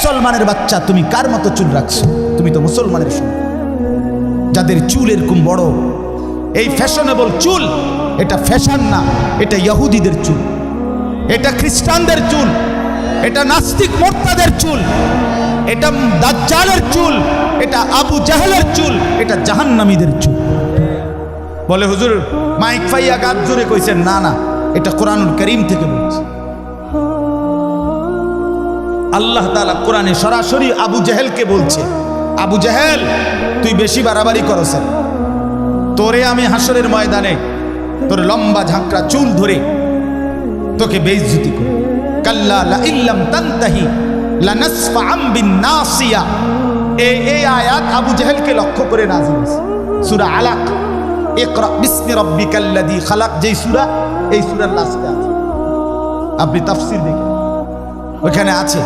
মুসলমানের বাচ্চা, তুমি কার মতো চুল রাখছো? তুমি তো মুসলমানের সন্তান। যাদের চুল এরকম বড়, এই ফ্যাশনেবল চুল, এটা ফ্যাশন না, এটা ইহুদিদের চুল, এটা খ্রিস্টানদের চুল, এটা নাস্তিক মোর্তাদের চুল, এটা দাজ্জালের চুল, এটা আবু জাহেলের চুল, এটা জাহান্নামীদের চুল। বলে হুজুর মাইক ফাইয়া গাত জোরে কইছেন, না না, এটা কোরআনুল কারীম থেকে বলছে। আল্লাহ তাআলা কোরআনে সরাসরি আবু জাহেলকে বলছে, আবু জাহেল তুই বেশি বাড়াবাড়ি করছ, তোরে আমি হাসরের ময়দানে তোর লম্বা ঝাঁকড়া চুল ধরে তোকে বেইজ্জতি করব। কাল্লা লা ইল্লাম তানতাহি লানাসফাআম বিন-নাসিয়া। এই আয়াত আবু জাহেলকে লক্ষ্য করে নাযিল হয়েছে। সূরা আলাক, ইকরা বিসমি রাব্বিকাল্লাযী খালাক, যেই সূরা, এই সূরার লাস্টে আছে। আপনি তাফসীর দেখেন, ওখানে আছে।